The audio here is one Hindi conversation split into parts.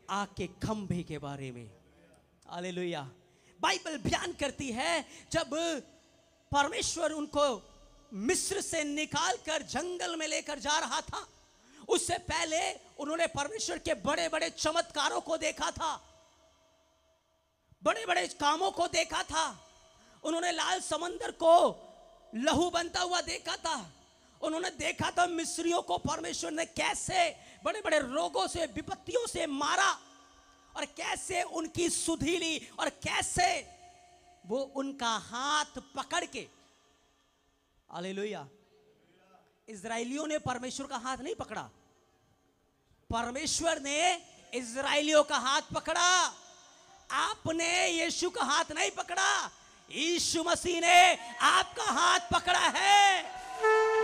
आग के खंभे के बारे में। हालेलुया। बाइबल बयान करती है जब परमेश्वर उनको मिस्र से निकालकर जंगल में लेकर जा रहा था, उससे पहले उन्होंने परमेश्वर के बड़े बड़े चमत्कारों को देखा था, बड़े बड़े कामों को देखा था। उन्होंने लाल समंदर को लहू बनता हुआ देखा था। उन्होंने देखा था मिस्रियों को परमेश्वर ने कैसे बड़े बड़े रोगों से, विपत्तियों से मारा, और कैसे उनकी सुधि ली, और कैसे वो उनका हाथ पकड़ के, हालेलुया। इजराइलियों ने परमेश्वर का हाथ नहीं पकड़ा, परमेश्वर ने इजराइलियों का हाथ पकड़ा। आपने यीशु का हाथ नहीं पकड़ा, यीशु मसीह ने आपका हाथ पकड़ा है।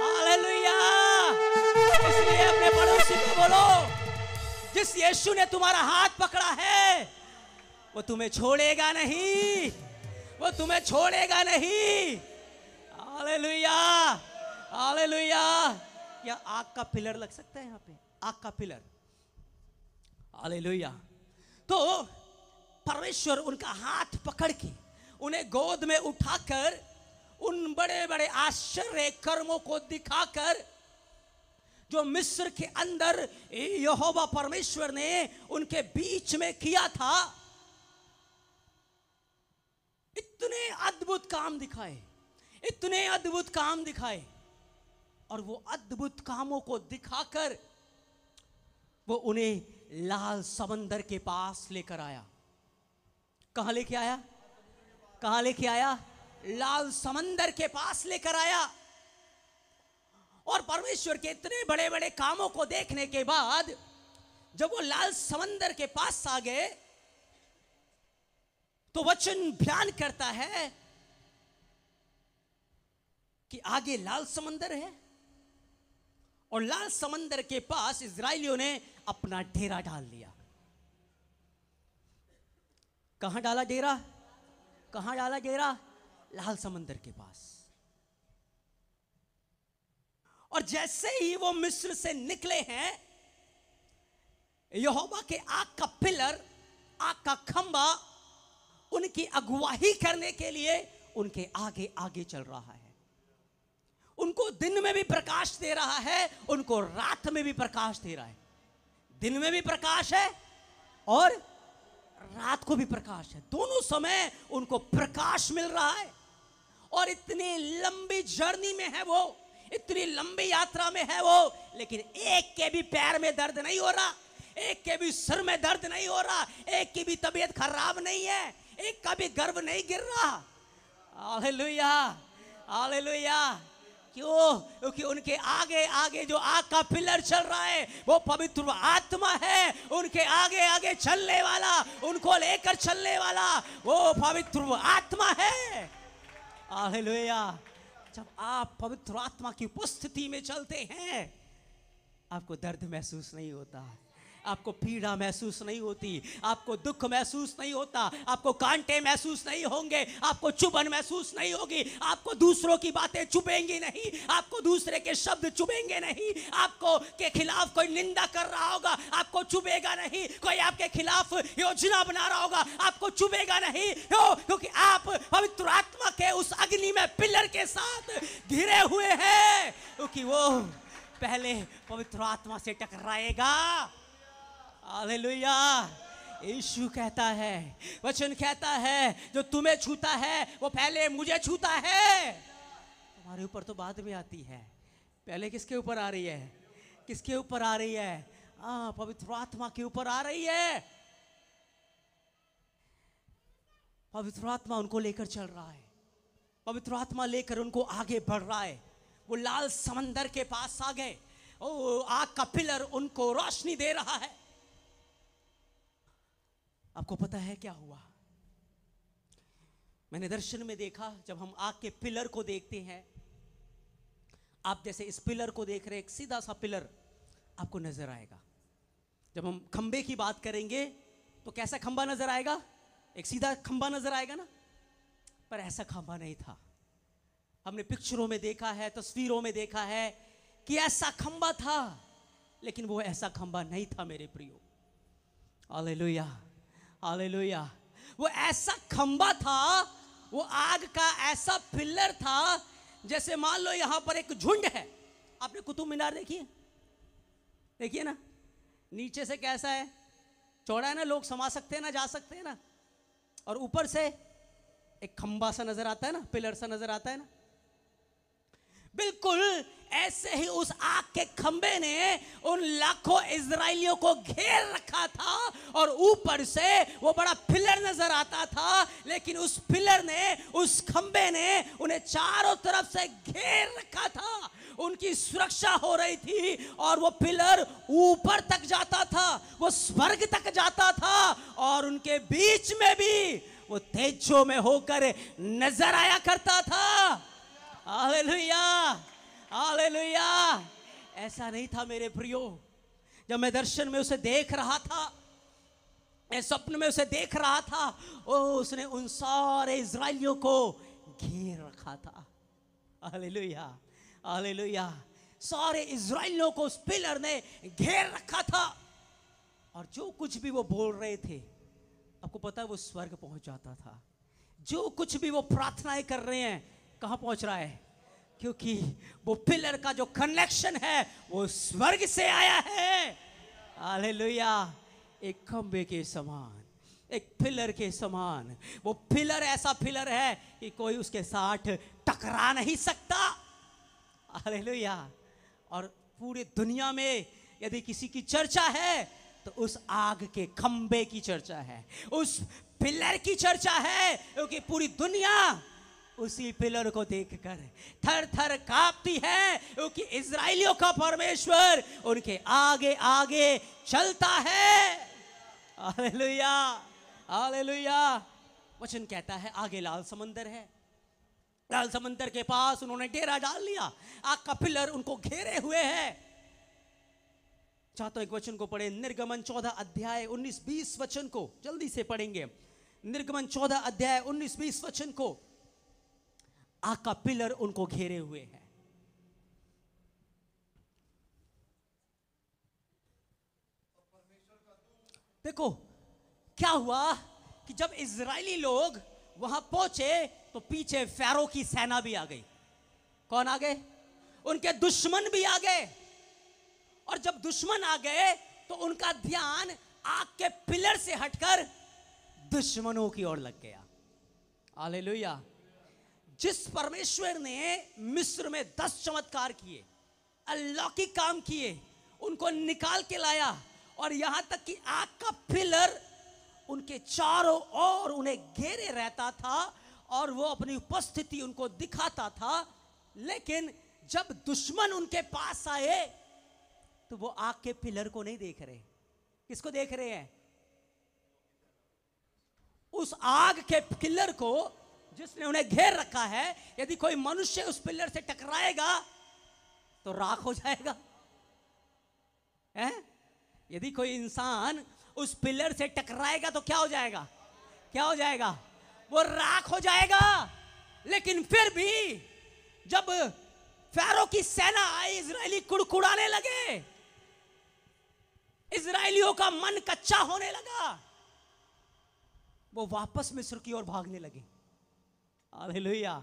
हालेलुया। इसलिए अपने पड़ोसी को बोलो, जिस यीशु ने तुम्हारा हाथ पकड़ा है वो तुम्हें छोड़ेगा नहीं, वो तुम्हें छोड़ेगा नहीं। Hallelujah, hallelujah. या आग का पिलर लग सकता है यहाँ पे, आग का पिलर। हालेलुया। तो परमेश्वर उनका हाथ पकड़ के उन्हें गोद में उठाकर उन बड़े बड़े आश्चर्य कर्मों को दिखाकर, जो मिस्र के अंदर यहोवा परमेश्वर ने उनके बीच में किया था, इतने अद्भुत काम दिखाए, इतने अद्भुत काम दिखाए। और वो अद्भुत कामों को दिखाकर वो उन्हें लाल समंदर के पास लेकर आया। कहां लेके आया? कहां लेके आया? लाल समंदर के पास लेकर आया। और परमेश्वर के इतने बड़े बड़े कामों को देखने के बाद जब वो लाल समंदर के पास आ गए, तो वचन बयान करता है कि आगे लाल समंदर है, और लाल समंदर के पास इजराइलियों ने अपना डेरा डाल लिया। कहां डाला डेरा? कहां डाला डेरा? लाल समंदर के पास। और जैसे ही वो मिस्र से निकले हैं, यहोवा के आग का पिलर, आग का खंबा उनकी अगुवाही करने के लिए उनके आगे आगे चल रहा है। उनको दिन में भी प्रकाश दे रहा है, उनको रात में भी प्रकाश दे रहा है। दिन में भी प्रकाश है और रात को भी प्रकाश है, दोनों समय उनको प्रकाश मिल रहा है। और इतनी लंबी जर्नी में है वो, इतनी लंबी यात्रा में है वो, लेकिन एक के भी पैर में दर्द नहीं हो रहा, एक के भी सिर में दर्द नहीं हो रहा, एक की भी तबीयत खराब नहीं है, एक का भी गर्भ नहीं गिर रहा। Hallelujah, hallelujah. क्यों? क्योंकि उनके आगे आगे जो आग का पिलर चल रहा है वो पवित्र आत्मा है। उनके आगे आगे चलने वाला, उनको लेकर चलने वाला वो पवित्र आत्मा है। हालेलुया। जब आप पवित्र आत्मा की उपस्थिति में चलते हैं, आपको दर्द महसूस नहीं होता, आपको पीड़ा महसूस नहीं होती, आपको दुख महसूस नहीं होता, आपको कांटे महसूस नहीं होंगे, आपको चुभन महसूस नहीं होगी, आपको दूसरों की बातें चुभेंगी नहीं, आपको दूसरे के शब्द चुभेंगे नहीं, आपको के खिलाफ कोई निंदा कर रहा होगा, आपको चुभेगा नहीं, कोई आपके खिलाफ योजना बना रहा होगा, आपको चुभेगा नहीं। क्योंकि आप पवित्र आत्मा के उस अग्नि में पिलर के साथ घिरे हुए हैं, क्योंकि वो पहले पवित्र आत्मा से टकराएगा। हालेलुया। यीशु कहता है, वचन कहता है, जो तुम्हें छूता है वो पहले मुझे छूता है। तुम्हारे ऊपर तो बाद में आती है, पहले किसके ऊपर आ रही है? किसके ऊपर आ रही है? पवित्र आत्मा के ऊपर आ रही है। पवित्र आत्मा उनको लेकर चल रहा है, पवित्र आत्मा लेकर उनको आगे बढ़ रहा है। वो लाल समंदर के पास आ गए, आग का पिलर उनको रोशनी दे रहा है। आपको पता है क्या हुआ? मैंने दर्शन में देखा, जब हम आग के पिलर को देखते हैं, आप जैसे इस पिलर को देख रहे हैं, एक सीधा सा पिलर आपको नजर आएगा। जब हम खंबे की बात करेंगे तो कैसा खंबा नजर आएगा? एक सीधा खंबा नजर आएगा ना, पर ऐसा खंबा नहीं था। हमने पिक्चरों में देखा है, तस्वीरों में देखा है कि ऐसा खंबा था, लेकिन वो ऐसा खंबा नहीं था मेरे प्रियो। Hallelujah, hallelujah. वो ऐसा खंबा था, वो आग का ऐसा पिलर था, जैसे मान लो यहां पर एक झुंड है। आपने कुतुब मीनार देखिए, देखिए ना, नीचे से कैसा है, चौड़ा है ना, लोग समा सकते हैं ना, जा सकते हैं ना, और ऊपर से एक खंबा सा नजर आता है ना, पिलर सा नजर आता है ना। बिल्कुल ऐसे ही उस आग के खंबे ने उन लाखों इजराइलियों को घेर रखा था, और ऊपर से वो बड़ा पिलर नजर आता था, लेकिन उस पिलर ने, उस खंबे ने उन्हें चारों तरफ से घेर रखा था। उनकी सुरक्षा हो रही थी, और वो पिलर ऊपर तक जाता था, वो स्वर्ग तक जाता था, और उनके बीच में भी वो तेजों में होकर नजर आया करता था। Hallelujah, hallelujah. ऐसा नहीं था मेरे प्रियो, जब मैं दर्शन में उसे देख रहा था, मैं स्वप्न में उसे देख रहा था, ओ उसने उन सारे इजराइलियों को घेर रखा था। Hallelujah, hallelujah. सारे इजराइलियों को उस पिलर ने घेर रखा था, और जो कुछ भी वो बोल रहे थे, आपको पता है वो स्वर्ग पहुंच जाता था। जो कुछ भी वो प्रार्थनाएं कर रहे हैं, कहां पहुंच रहा है? क्योंकि वो पिलर का जो कनेक्शन है वो स्वर्ग से आया है। हालेलुया। एक खंबे के समान, एक पिलर के समान, वो पिलर ऐसा पिलर है कि कोई उसके साथ टकरा नहीं सकता। हालेलुया। और पूरी दुनिया में यदि किसी की चर्चा है तो उस आग के खंबे की चर्चा है, उस पिलर की चर्चा है, क्योंकि पूरी दुनिया उसी पिलर को देखकर थर थर कांपती है, क्योंकि इजराइलियों का परमेश्वर उनके आगे आगे चलता है। Hallelujah, hallelujah. वचन कहता है आगे लाल समंदर है, लाल समंदर के पास उन्होंने डेरा डाल लिया, आग का पिलर उनको घेरे हुए है। चाहता हूं एक वचन को पढ़े, निर्गमन 14 अध्याय 19-20 वचन को जल्दी से पढ़ेंगे। निर्गमन 14 अध्याय 19-20 वचन को। आग का पिलर उनको घेरे हुए है। देखो क्या हुआ कि जब इजरायली लोग वहां पहुंचे तो पीछे फैरो की सेना भी आ गई। कौन आ गए? उनके दुश्मन भी आ गए। और जब दुश्मन आ गए तो उनका ध्यान आग के पिलर से हटकर दुश्मनों की ओर लग गया। हालेलुया। जिस परमेश्वर ने मिस्र में 10 चमत्कार किए, अलौकिक काम किए, उनको निकाल के लाया, और यहां तक कि आग का पिलर उनके चारों ओर उन्हें घेरे रहता था, और वो अपनी उपस्थिति उनको दिखाता था, लेकिन जब दुश्मन उनके पास आए तो वो आग के पिलर को नहीं देख रहे। किसको देख रहे हैं? उस आग के पिलर को जिसने उन्हें घेर रखा है। यदि कोई मनुष्य उस पिलर से टकराएगा तो राख हो जाएगा, है? यदि कोई इंसान उस पिलर से टकराएगा तो क्या हो जाएगा? क्या हो जाएगा? वो राख हो जाएगा। लेकिन फिर भी जब फैरो की सेना आई, इजरायली कुड़कुड़ाने लगे, इजरायलियों का मन कच्चा होने लगा, वो वापस मिस्र की ओर भागने लगे। Hallelujah,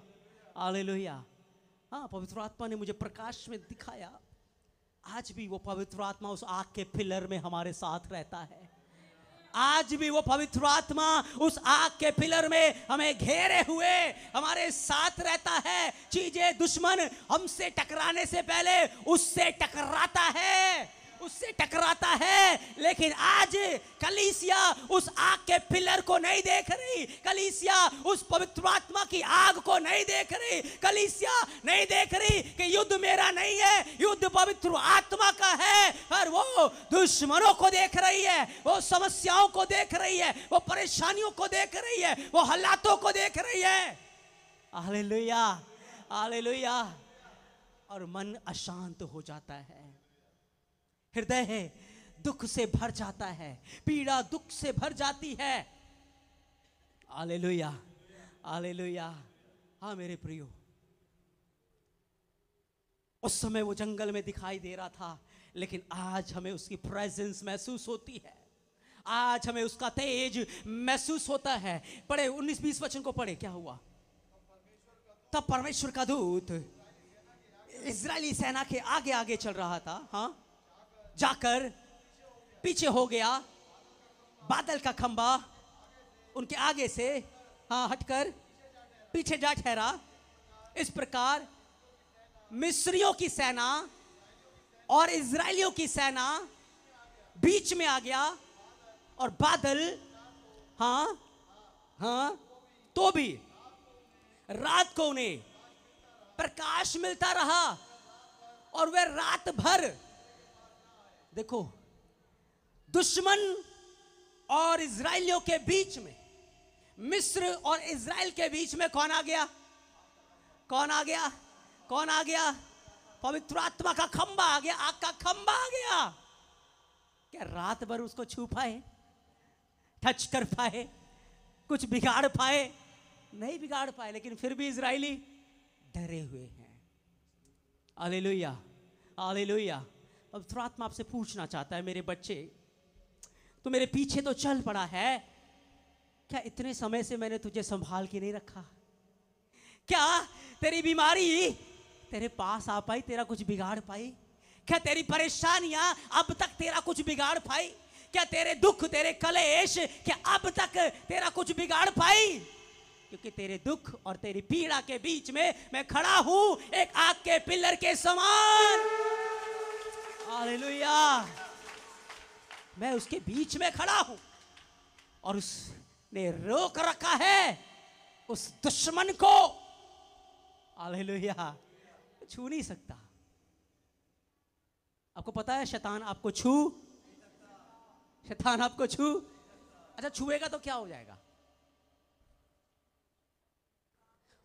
hallelujah. हाँ, पवित्र आत्मा ने मुझे प्रकाश में दिखाया, आज भी वो पवित्र आत्मा उस आग के पिलर में हमारे साथ रहता है। आज भी वो पवित्र आत्मा उस आग के पिलर में हमें घेरे हुए हमारे साथ रहता है। चीजें, दुश्मन हमसे टकराने से पहले उससे टकराता है, उससे टकराता है। लेकिन आज कलीसिया उस आग के पिलर को नहीं देख रही, कलीसिया उस पवित्र आत्मा की आग को नहीं देख रही, कलीसिया नहीं देख रही कि युद्ध मेरा नहीं है, युद्ध पवित्र आत्मा का है। पर वो दुश्मनों को देख रही है, वो समस्याओं को देख रही है, वो परेशानियों को देख रही है, वो हालातों को देख रही है। Hallelujah, hallelujah. और मन अशांत हो जाता है, हृदय है दुख से भर जाता है, पीड़ा दुख से भर जाती है। Hallelujah, hallelujah. हाँ मेरे प्रियो, उस समय वो जंगल में दिखाई दे रहा था, लेकिन आज हमें उसकी प्रेजेंस महसूस होती है। आज हमें उसका तेज महसूस होता है। पढ़े 19-20 वचन को पढ़े, क्या हुआ? तब परमेश्वर का दूत इजरायली सेना के आगे आगे चल रहा था, हाँ, जाकर पीछे हो गया। बादल का खंबा उनके आगे से, हाँ, हटकर पीछे जा ठहरा। इस प्रकार मिस्रियों की सेना और इजरायलियों की सेना बीच में आ गया, और बादल, हाँ हाँ, तो भी रात को उन्हें प्रकाश मिलता रहा, और वे रात भर, देखो, दुश्मन और इजरायलियों के बीच में, मिस्र और इजराइल के बीच में कौन आ गया? कौन आ गया? कौन आ गया? पवित्र आत्मा का खंबा आ गया, आग का खंबा आ गया। क्या रात भर उसको छू पाए, टच कर पाए, कुछ बिगाड़ पाए? नहीं बिगाड़ पाए, लेकिन फिर भी इजरायली डरे हुए हैं। Hallelujah, hallelujah. पवित्र आत्मा आपसे पूछना चाहता है, मेरे बच्चे, तो मेरे पीछे तो चल पड़ा है, क्या इतने समय से मैंने तुझे संभाल के नहीं रखा? क्या तेरी बीमारी तेरे पास आ पाई, तेरा कुछ बिगाड़ पाई? क्या तेरी परेशानियां अब तक तेरा कुछ बिगाड़ पाई? क्या तेरे दुख, तेरे कलेश, क्या अब तक तेरा कुछ बिगाड़ पाई? क्योंकि तेरे दुख और तेरी पीड़ा के बीच में मैं खड़ा हूं, एक आग के पिलर के समान। हालेलुया। मैं उसके बीच में खड़ा हूं, और उसने रोक रखा है उस दुश्मन को। हालेलुया। छू नहीं सकता। आपको पता है शैतान आपको शैतान आपको अच्छा, छुएगा तो क्या हो जाएगा?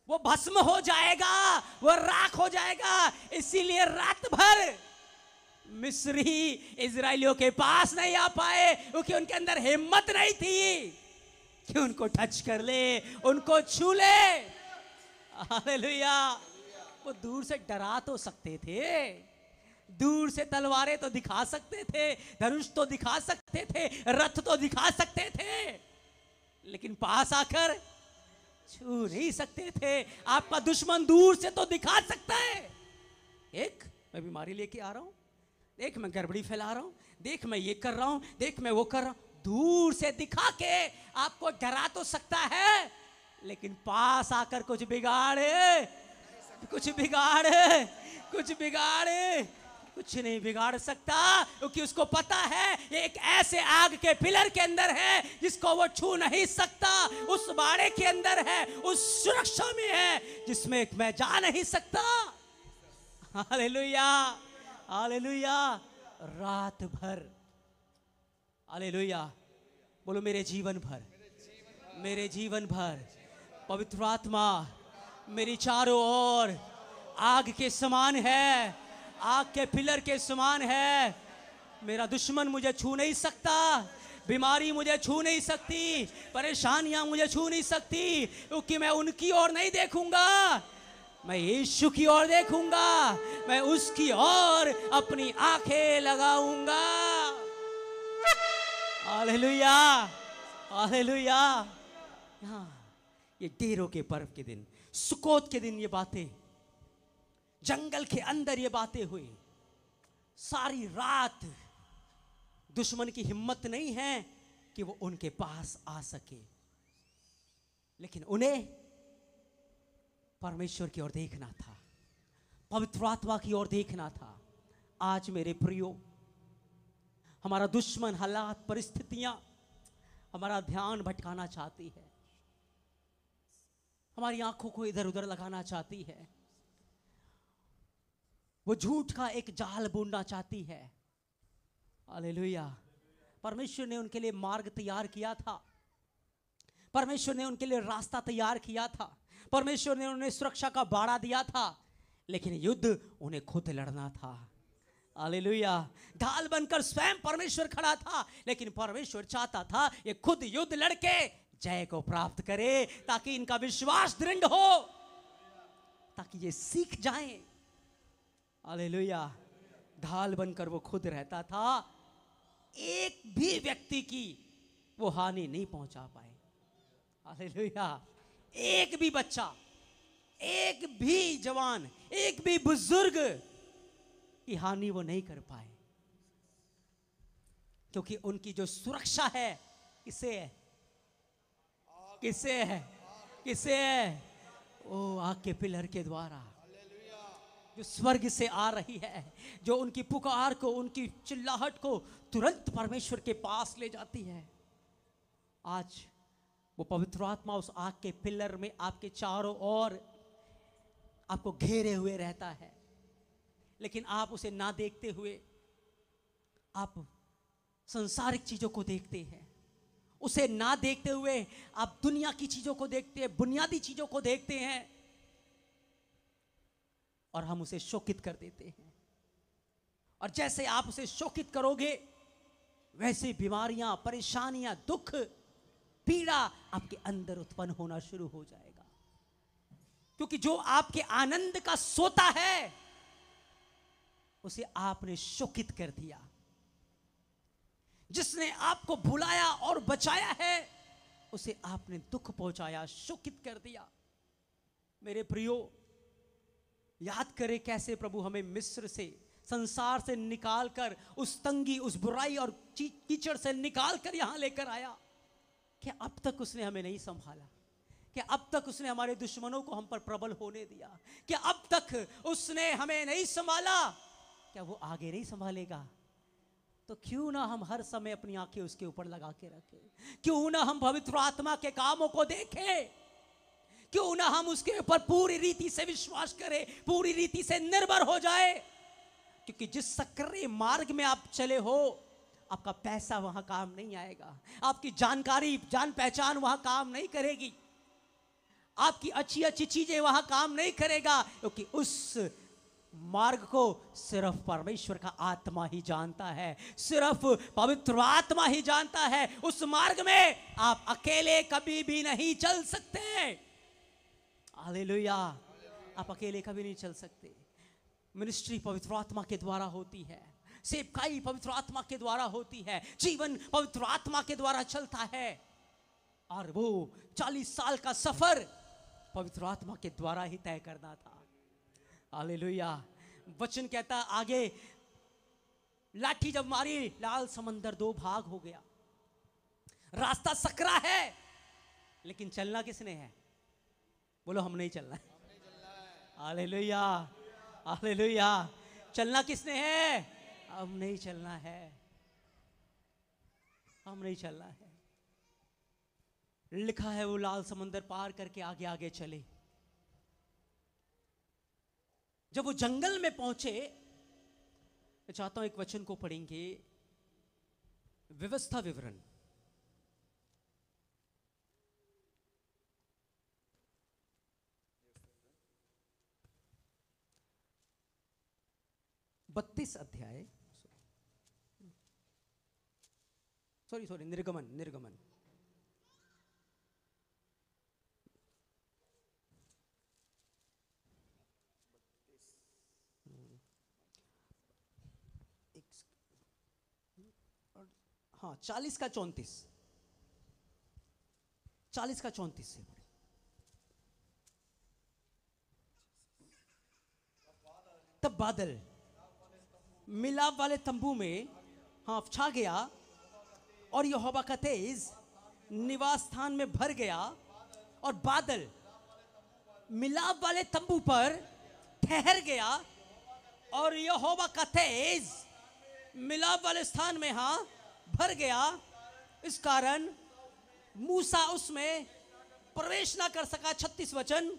वो भस्म हो जाएगा, वो राख हो जाएगा। इसीलिए रात भर मिस्री इजरायलियों के पास नहीं आ पाए, क्योंकि उनके अंदर हिम्मत नहीं थी कि उनको टच कर ले, उनको छू ले। हालेलुया। वो दूर से डरा तो सकते थे, दूर से तलवारें तो दिखा सकते थे, धनुष तो दिखा सकते थे, रथ तो दिखा सकते थे, लेकिन पास आकर छू नहीं सकते थे। आपका दुश्मन दूर से तो दिखा सकता है, एक मैं बीमारी लेके आ रहा हूं, देख मैं गड़बड़ी फैला रहा हूं, देख मैं ये कर रहा हूं, देख मैं वो कर रहा हूं। दूर से दिखा के आपको डरा तो सकता है, लेकिन पास आकर कुछ बिगाड़े, कुछ बिगाड़े, कुछ बिगाड़े, कुछ नहीं बिगाड़ सकता, क्योंकि उसको पता है ये एक ऐसे आग के पिलर के अंदर है जिसको वो छू नहीं सकता, उस बाड़े के अंदर है, उस सुरक्षा में है जिसमें मैं जा नहीं सकता। Hallelujah, hallelujah. रात भर, हालेलुया, बोलो मेरे जीवन भर, मेरे जीवन भर पवित्र आत्मा मेरी चारों ओर आग के समान है, आग के पिलर के समान है। मेरा दुश्मन मुझे छू नहीं सकता, बीमारी मुझे छू नहीं सकती, परेशानियां मुझे छू नहीं सकती, क्योंकि मैं उनकी ओर नहीं देखूंगा, मैं यीशु की ओर देखूंगा, मैं उसकी ओर अपनी आंखें लगाऊंगा। Hallelujah, hallelujah. ये डेरों के पर्व के दिन, सुकोत के दिन ये बातें, जंगल के अंदर ये बातें हुई। सारी रात दुश्मन की हिम्मत नहीं है कि वो उनके पास आ सके, लेकिन उन्हें परमेश्वर की ओर देखना था, पवित्र आत्मा की ओर देखना था। आज मेरे प्रियो, हमारा दुश्मन, हालात, परिस्थितियां हमारा ध्यान भटकाना चाहती है, हमारी आंखों को इधर उधर लगाना चाहती है, वो झूठ का एक जाल बुनना चाहती है। हालेलुया। परमेश्वर ने उनके लिए मार्ग तैयार किया था, परमेश्वर ने उनके लिए रास्ता तैयार किया था, परमेश्वर ने उन्हें सुरक्षा का बाड़ा दिया था, लेकिन युद्ध उन्हें खुद लड़ना था। हालेलुया। ढाल बनकर स्वयं परमेश्वर खड़ा था, लेकिन परमेश्वर चाहता था ये खुद युद्ध लड़के जय को प्राप्त करे, ताकि इनका विश्वास दृढ़ हो, ताकि ये सीख जाएं। हालेलुया। ढाल बनकर वो खुद रहता था, एक भी व्यक्ति की वो हानि नहीं पहुंचा पाए। हालेलुया। एक भी बच्चा, एक भी जवान, एक भी बुजुर्ग की हानि वो नहीं कर पाए, क्योंकि उनकी जो सुरक्षा है किसे है? किसे है? किसे है? ओ आग के पिलर के द्वारा जो स्वर्ग से आ रही है, जो उनकी पुकार को, उनकी चिल्लाहट को तुरंत परमेश्वर के पास ले जाती है। आज वो पवित्र आत्मा उस आग के पिलर में आपके चारों ओर आपको घेरे हुए रहता है, लेकिन आप उसे ना देखते हुए आप संसारिक चीजों को देखते हैं। उसे ना देखते हुए आप दुनिया की चीजों को देखते हैं, बुनियादी चीजों को देखते हैं, और हम उसे शोकित कर देते हैं। और जैसे आप उसे शोकित करोगे, वैसे बीमारियां, परेशानियां, दुख, पीड़ा आपके अंदर उत्पन्न होना शुरू हो जाएगा। क्योंकि जो आपके आनंद का सोता है, उसे आपने शोकित कर दिया। जिसने आपको भुलाया और बचाया है, उसे आपने दुख पहुंचाया, शोकित कर दिया। मेरे प्रियो, याद करें कैसे प्रभु हमें मिस्र से, संसार से निकालकर, उस तंगी, उस बुराई और कीचड़ से निकालकर यहां लेकर आया। क्या अब तक उसने हमें नहीं संभाला? क्या अब तक उसने हमारे दुश्मनों को हम पर प्रबल होने दिया? क्या अब तक उसने हमें नहीं संभाला? क्या वो आगे नहीं संभालेगा? तो क्यों ना हम हर समय अपनी आंखें उसके ऊपर लगा के रखें? क्यों ना हम पवित्र आत्मा के कामों को देखें? क्यों ना हम उसके ऊपर पूरी रीति से विश्वास करें, पूरी रीति से निर्भर हो जाए? क्योंकि जिस सक्रिय मार्ग में आप चले हो, आपका पैसा वहां काम नहीं आएगा, आपकी जानकारी, जान पहचान वहां काम नहीं करेगी, आपकी अच्छी अच्छी चीजें वहां काम नहीं करेगा, क्योंकि उस मार्ग को सिर्फ परमेश्वर का आत्मा ही जानता है, सिर्फ पवित्र आत्मा ही जानता है। उस मार्ग में आप अकेले कभी भी नहीं चल सकते। हालेलुया। आप अकेले कभी नहीं चल सकते। मिनिस्ट्री पवित्र आत्मा के द्वारा होती है, सेवकाई पवित्र आत्मा के द्वारा होती है, जीवन पवित्र आत्मा के द्वारा चलता है। और वो 40 साल का सफर पवित्र आत्मा के द्वारा ही तय करना था। हालेलुया। वचन कहता आगे, लाठी जब मारी, लाल समंदर 2 भाग हो गया। रास्ता सकरा है, लेकिन चलना किसने है? बोलो, हम नहीं चलना है। Hallelujah, hallelujah. चलना किसने है? हम नहीं चलना है, हम नहीं चलना है। लिखा है वो लाल समंदर पार करके आगे आगे चले। जब वो जंगल में पहुंचे, मैं चाहता हूं एक वचन को पढ़ेंगे, व्यवस्था विवरण। बत्तीस अध्याय, सॉरी, निर्गमन। हाँ, 40 का 34, 40 का 34 से पढ़े। तब बादल मिलाप वाले तंबू में छा गया, और यहोवा का तेज निवास स्थान में भर गया, और बादल मिलाप वाले तंबू पर ठहर गया, और यहोवा का तेज मिलाप वाले स्थान में भर गया। इस कारण मूसा उसमें प्रवेश ना कर सका। 36 वचन,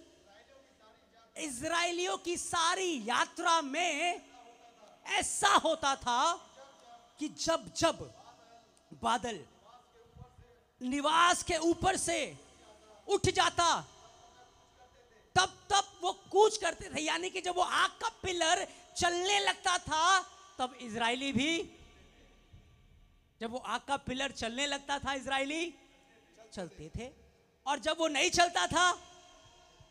इजराइलियों की सारी यात्रा में ऐसा होता था कि जब जब बादल निवास के ऊपर से उठ जाता, तब तब वो कूच करते थे। यानी कि जब वो आग का पिलर चलने लगता था, तब इजराइली भी, जब वो आग का पिलर चलने लगता था, इजराइली चलते थे। और जब वो नहीं चलता था,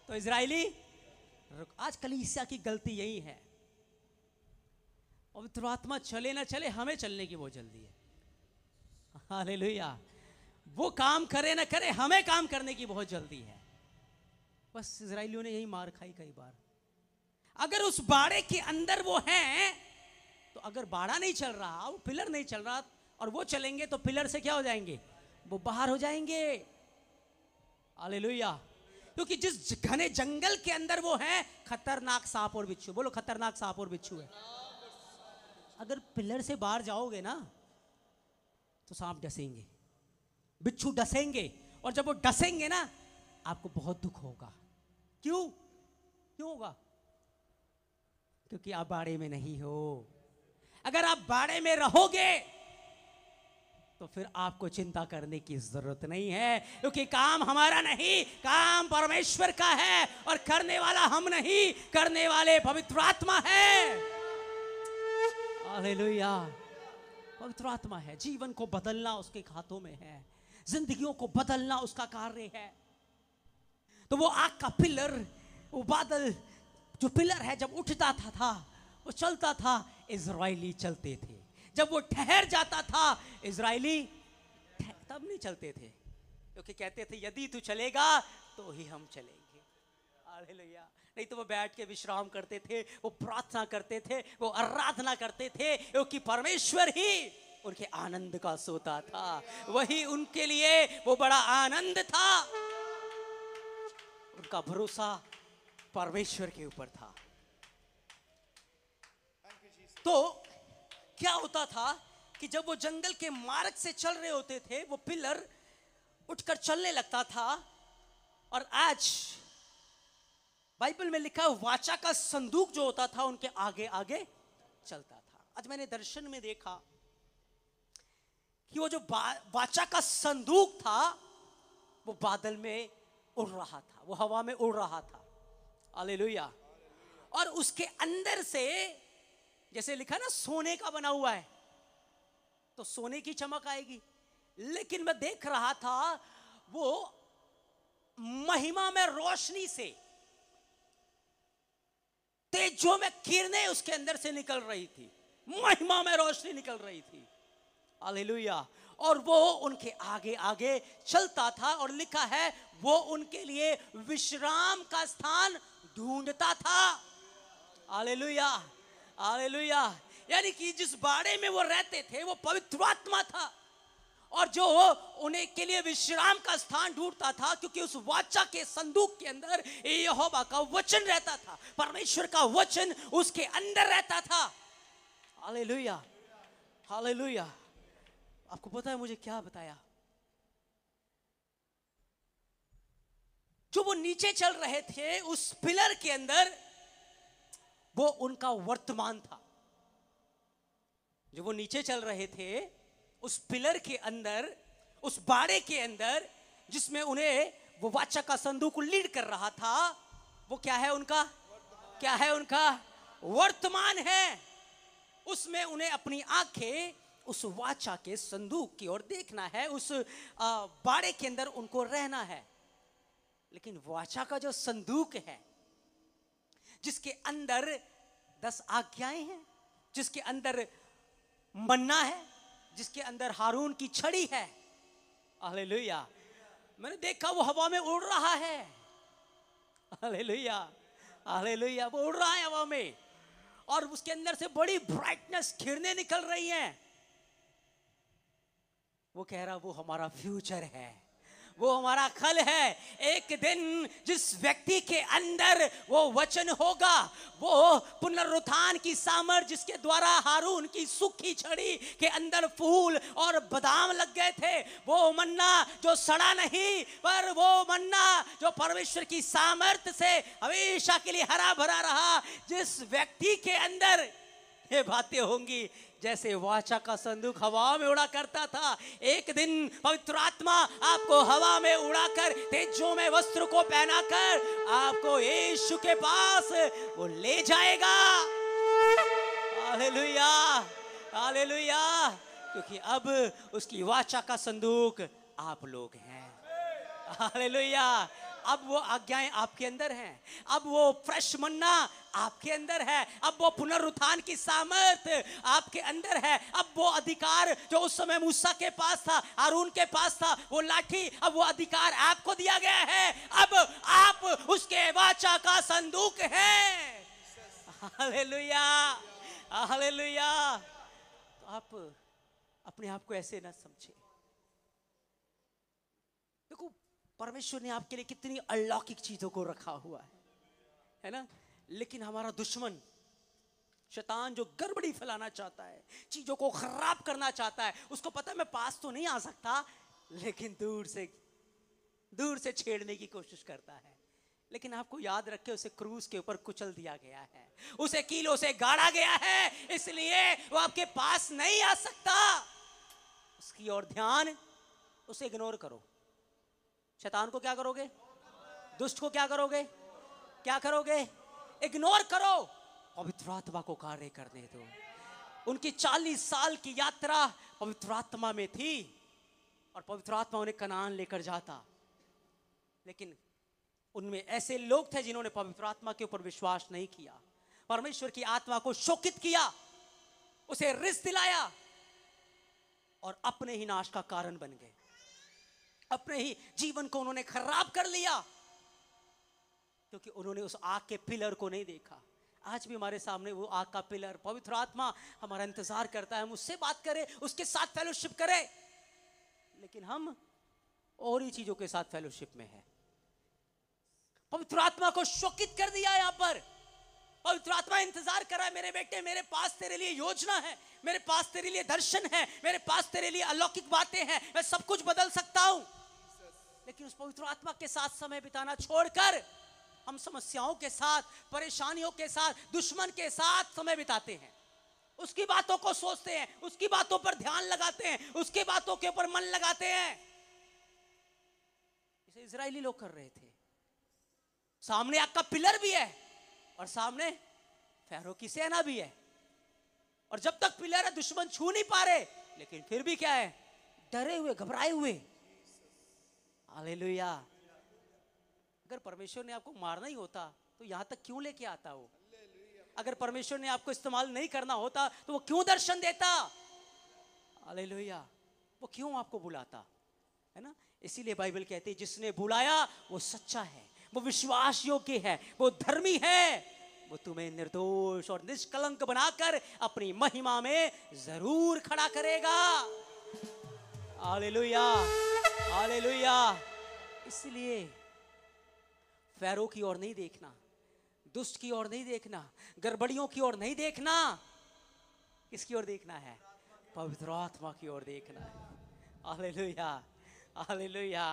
तो इजराइली रुक। आज कलीसिया की गलती यही है। पवित्र आत्मा चले ना चले, हमें चलने की बहुत जल्दी है। हालेलुया। वो काम करे ना करे, हमें काम करने की बहुत जल्दी है। बस इजराइलियों ने यही मार खाई कई बार। अगर उस बाड़े के अंदर वो हैं, तो अगर बाड़ा नहीं चल रहा, वो पिलर नहीं चल रहा, और वो चलेंगे तो पिलर से क्या हो जाएंगे, वो बाहर हो जाएंगे। हालेलुया। क्योंकि जिस घने जंगल के अंदर वो हैं, खतरनाक सांप और बिच्छू, बोलो खतरनाक सांप और बिच्छू है। अगर पिलर से बाहर जाओगे ना, तो सांप डसेंगे, बिच्छू डसेंगे, और जब वो डसेंगे ना, आपको बहुत दुख होगा। क्यों होगा? क्योंकि आप बाड़े में नहीं हो। अगर आप बाड़े में रहोगे तो फिर आपको चिंता करने की जरूरत नहीं है, क्योंकि काम हमारा नहीं, काम परमेश्वर का है, और करने वाला हम नहीं, करने वाले पवित्र आत्मा है। हालेलुया। पवित्र आत्मा है। जीवन को बदलना उसके हाथों में है, जिंदगियों को बदलना उसका कार्य है। तो वो आग का पिलर, वो बादल जो पिलर है, जब उठता था वो चलता था, इजराइली चलते थे। जब वो ठहर जाता था, इजराइली तब नहीं चलते थे, क्योंकि कहते थे यदि तू चलेगा तो ही हम चलेंगे। हालेलुया। नहीं तो वो बैठ के विश्राम करते थे, वो प्रार्थना करते थे, वो आराधना करते थे, क्योंकि परमेश्वर ही उनके आनंद का सोता था। वही उनके लिए वो बड़ा आनंद था। उनका भरोसा परमेश्वर के ऊपर था। तो क्या होता था कि जब वो जंगल के मार्ग से चल रहे होते थे, वो पिलर उठकर चलने लगता था। और आज बाइबल में लिखा वाचा का संदूक जो होता था, उनके आगे आगे चलता था। आज मैंने दर्शन में देखा कि वो जो वाचा का संदूक था, वो बादल में उड़ रहा था, वो हवा में उड़ रहा था। हालेलुया। और उसके अंदर से, जैसे लिखा ना सोने का बना हुआ है, तो सोने की चमक आएगी। लेकिन मैं देख रहा था वो महिमा में रोशनी से, तेजों में किरणें उसके अंदर से निकल रही थी, महिमा में रोशनी निकल रही थी। हालेलुया। और वो उनके आगे आगे चलता था, और लिखा है वो उनके लिए विश्राम का स्थान ढूंढता था। हालेलुया। हालेलुया। यानी कि जिस बाड़े में वो रहते थे, वो पवित्र आत्मा था, और जो उन्हें के लिए विश्राम का स्थान ढूंढता था, क्योंकि उस वाचा के संदूक के अंदर यहोवा का वचन रहता था, परमेश्वर का वचन उसके अंदर रहता था। हालेलुया। हालेलुया। आपको पता है मुझे क्या बताया? जो वो नीचे चल रहे थे उस पिलर के अंदर, वो उनका वर्तमान था। जो वो नीचे चल रहे थे उस पिलर के अंदर, उस बाड़े के अंदर, जिसमें उन्हें वो वाचा का संदूक लीड कर रहा था, वो क्या है उनका? क्या है उनका? वर्तमान है। उसमें उन्हें अपनी आंखें उस वाचा के संदूक की ओर देखना है, उस बाड़े के अंदर उनको रहना है। लेकिन वाचा का जो संदूक है, जिसके अंदर 10 आज्ञाएं हैं, जिसके अंदर मन्ना है, जिसके अंदर हारून की छड़ी है, हालेलुया, मैंने देखा वो हवा में उड़ रहा है। हालेलुया। हालेलुया। वो उड़ रहा है हवा में, और उसके अंदर से बड़ी ब्राइटनेस, किरणें निकल रही हैं। वो कह रहा वो हमारा फ्यूचर है, वो हमारा कल है। एक दिन जिस व्यक्ति के अंदर वो वचन होगा, वो पुनरुत्थान की सामर्थ, जिसके द्वारा हारून की सूखी छड़ी के अंदर फूल और बादाम लग गए थे, वो मन्ना जो सड़ा नहीं, पर वो मन्ना जो परमेश्वर की सामर्थ से हमेशा के लिए हरा भरा रहा, जिस व्यक्ति के अंदर ये बातें होंगी, जैसे वाचा का संदूक हवा में उड़ा करता था, एक दिन पवित्र आत्मा आपको हवा में उड़ाकर, तेजों में वस्त्र को पहनाकर आपको यीशु के पास वो ले जाएगा। हालेलुया। हालेलुया। क्योंकि अब उसकी वाचा का संदूक आप लोग हैं। हालेलुया। अब वो आज्ञाएं आपके अंदर हैं, अब वो फ्रेश मन्ना आपके अंदर है, अब वो पुनरुत्थान की सामर्थ आपके अंदर है, अब वो अधिकार जो उस समय मूसा के पास था, हारून के पास था, वो लाठी, अब वो अधिकार आपको दिया गया है। अब आप उसके वाचा का संदूक हैं। Hallelujah, hallelujah. तो आप अपने आप को ऐसे ना समझे। देखो परमेश्वर ने आपके लिए कितनी अलौकिक चीजों को रखा हुआ है ना। लेकिन हमारा दुश्मन शैतान जो गड़बड़ी फैलाना चाहता है, चीजों को खराब करना चाहता है, उसको पता है मैं पास तो नहीं आ सकता, लेकिन दूर से छेड़ने की कोशिश करता है। लेकिन आपको याद रखे उसे क्रूस के ऊपर कुचल दिया गया है, उसे कीलों से गाड़ा गया है, इसलिए वो आपके पास नहीं आ सकता। उसकी ओर ध्यान, उसे इग्नोर करो। शैतान को क्या करोगे? दुष्ट को क्या करोगे? क्या करोगे? इग्नोर करो। पवित्र आत्मा को कार्य करने दो। उनकी 40 साल की यात्रा पवित्र आत्मा में थी और पवित्र आत्मा उन्हें कनान लेकर जाता। लेकिन उनमें ऐसे लोग थे जिन्होंने पवित्र आत्मा के ऊपर विश्वास नहीं किया, परमेश्वर की आत्मा को शोकित किया, उसे रिस दिलाया और अपने ही नाश का कारण बन गए। अपने ही जीवन को उन्होंने खराब कर लिया क्योंकि उन्होंने उस आग के पिलर को नहीं देखा। आज भी हमारे सामने वो आग का पिलर पवित्र आत्मा हमारा इंतजार करता है, हम उससे बात करें, उसके साथ फेलोशिप करें, लेकिन हम और ही चीजों के साथ फेलोशिप में है। पवित्र आत्मा को शोकित कर दिया यहां पर। पवित्र आत्मा इंतजार कर रहा है, मेरे बेटे मेरे पास तेरे लिए योजना है, मेरे पास तेरे लिए दर्शन है, मेरे पास तेरे लिए अलौकिक बातें हैं, मैं सब कुछ बदल सकता हूं। लेकिन उस पवित्र आत्मा के साथ समय बिताना छोड़कर हम समस्याओं के साथ, परेशानियों के साथ, दुश्मन के साथ समय बिताते हैं। उसकी बातों को सोचते हैं, उसकी बातों पर ध्यान लगाते हैं, उसकी बातों के ऊपर मन लगाते हैं। इसे इजरायली लोग कर रहे थे। सामने आग का पिलर भी है और सामने फैरो की सेना भी है, और जब तक पिलर है दुश्मन छू नहीं पा रहे, लेकिन फिर भी क्या है? डरे हुए, घबराए हुए। हालेलुया। अगर परमेश्वर ने आपको मारना ही होता तो यहां तक क्यों लेके आता वो? अगर परमेश्वर ने आपको इस्तेमाल नहीं करना होता तो वो क्यों दर्शन देता? हालेलुया। वो क्यों आपको बुलाता, है ना। इसीलिए बाइबल कहती है जिसने बुलाया वो सच्चा है, वो विश्वास योग्य है, वो धर्मी है, वो तुम्हें निर्दोष और निष्कलंक बनाकर अपनी महिमा में जरूर खड़ा करेगा। Hallelujah, hallelujah. इसलिए फैरो की ओर नहीं देखना, दुष्ट की ओर नहीं देखना, गड़बड़ियों की ओर नहीं देखना। किसकी ओर देखना है? पवित्र आत्मा की ओर देखना है। Hallelujah, hallelujah.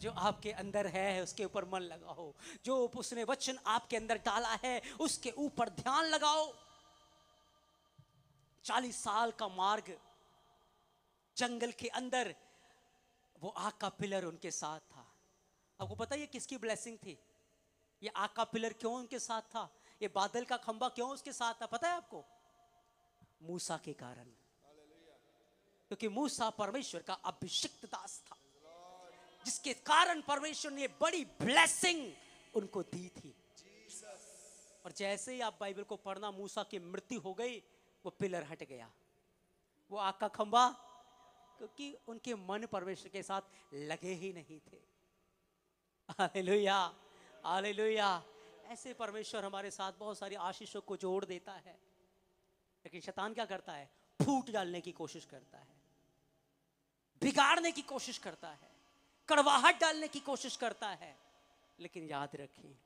जो आपके अंदर है उसके ऊपर मन लगाओ, जो उसने वचन आपके अंदर डाला है उसके ऊपर ध्यान लगाओ। 40 साल का मार्ग जंगल के अंदर, वो आग का पिलर उनके साथ था। आपको पता है ये किसकी ब्लेसिंग थी? ये आग का पिलर क्यों उनके साथ था? ये बादल का खंबा क्यों उसके साथ था? पता है आपको? मूसा के कारण, क्योंकि मूसा परमेश्वर का अभिषिक्त दास था, जिसके कारण परमेश्वर ने बड़ी ब्लेसिंग उनको दी थी। और जैसे ही आप बाइबल को पढ़ना, मूसा की मृत्यु हो गई, वो पिलर हट गया, वो आग का खंबा, क्योंकि उनके मन परमेश्वर के साथ लगे ही नहीं थे। Hallelujah, hallelujah. ऐसे परमेश्वर हमारे साथ बहुत सारी आशीषों को जोड़ देता है, लेकिन शैतान क्या करता है? फूट डालने की कोशिश करता है, बिगाड़ने की कोशिश करता है, कड़वाहट डालने की कोशिश करता है। लेकिन याद रखिए,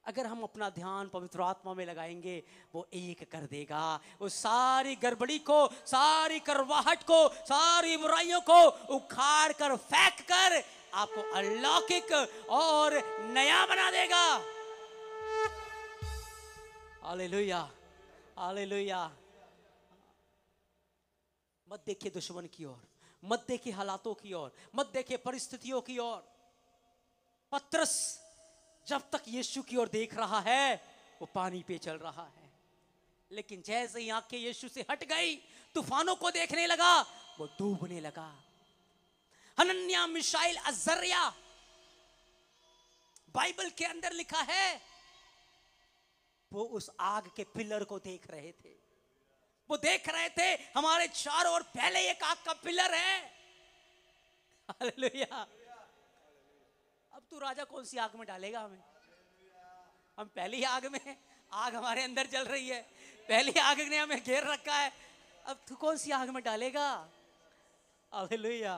अगर हम अपना ध्यान पवित्र आत्मा में लगाएंगे, वो एक कर देगा। वो सारी गड़बड़ी को, सारी कड़वाहट को, सारी बुराइयों को उखाड़ कर, फेंक कर आपको अलौकिक और नया बना देगा। Hallelujah, hallelujah. मत देखिए दुश्मन की ओर, मत देखिए हालातों की ओर, मत देखिए परिस्थितियों की ओर। पतरस जब तक यीशु की ओर देख रहा है वो पानी पे चल रहा है, लेकिन जैसे ही आंखें यीशु से हट गई, तूफानों को देखने लगा, वो डूबने लगा। हनन्या, मिशाइल, अजर्या बाइबल के अंदर लिखा है वो उस आग के पिलर को देख रहे थे। वो देख रहे थे हमारे चारों ओर पहले एक आग का पिलर है। हालेलुया। अब तू राजा कौन सी आग में डालेगा हमें? हम पहली आग में, आग हमारे अंदर जल रही है, पहली आग ने हमें घेर रखा है, अब तू कौन सी आग में डालेगा? हालेलुया।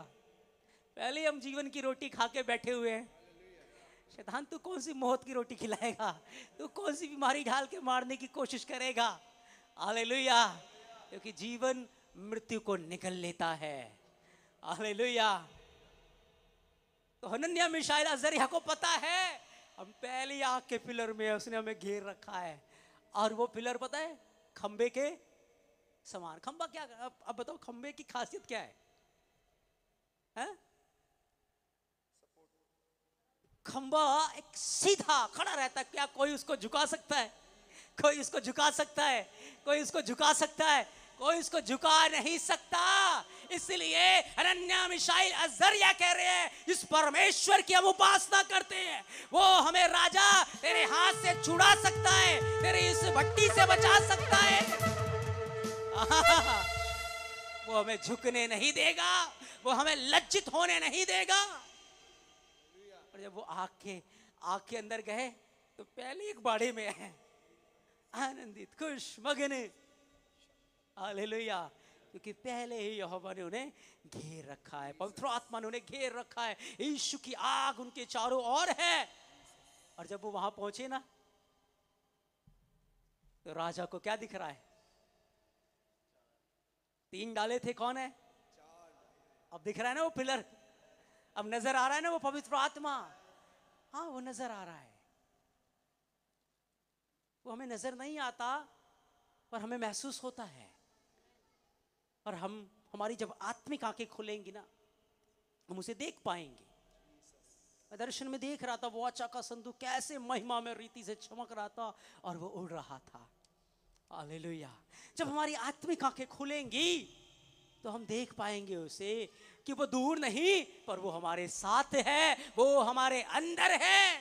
पहले हम जीवन की रोटी खा के बैठे हुए हैं, शैतान तू कौन सी मौत की रोटी खिलाएगा? तू कौन सी बीमारी ढाल के मारने की कोशिश करेगा? हालेलुया। क्योंकि जीवन मृत्यु को निगल लेता है। हालेलुया। तो हनन्याह मिशाएल अजर्याह को पता है हम पहली आग के पिलर में है, उसने हमें घेर रखा है। और वो पिलर पता है खंबे के समान। खंबा क्या, अब बताओ खंबे की खासियत क्या है? खंबा एक सीधा खड़ा रहता है। क्या कोई उसको झुका सकता है? कोई उसको झुका सकता है? कोई उसको झुका सकता है? कोई उसको झुका नहीं सकता। इसलिए हनन्याह मिशाएल अजर्याह कह रहे हैं इस परमेश्वर की हम उपासना करते हैं, वो हमें राजा तेरे हाथ से छुड़ा सकता है, तेरे इस भट्टी से बचा सकता है। वो हमें झुकने नहीं देगा, वो हमें लज्जित होने नहीं देगा। और जब वो आग के अंदर गए तो पहले एक बाड़े में है, आनंदित खुश मगन। हालेलुया। क्योंकि पहले ही यहोवा ने उन्हें घेर रखा है, पवित्र आत्मा ने उन्हें घेर रखा है, यीशु की आग उनके चारों ओर है। और जब वो वहां पहुंचे ना तो राजा को क्या दिख रहा है? 3 डाले थे, कौन है? अब दिख रहा है ना वो पिलर, अब नजर आ रहा है ना वो पवित्र आत्मा। हाँ वो नजर आ रहा है। वो हमें नजर नहीं आता पर हमें महसूस होता है। और हमारी जब आत्मिक आंखें खुलेंगी ना हम उसे देख पाएंगे। मैं दर्शन में देख रहा था वो वाचा का संदूक कैसे महिमा में रीति से चमक रहा था और वो उड़ रहा था। हालेलुया। जब हमारी आत्मिक आंखें खुलेंगी तो हम देख पाएंगे उसे कि वो दूर नहीं पर वो हमारे साथ है, वो हमारे अंदर है।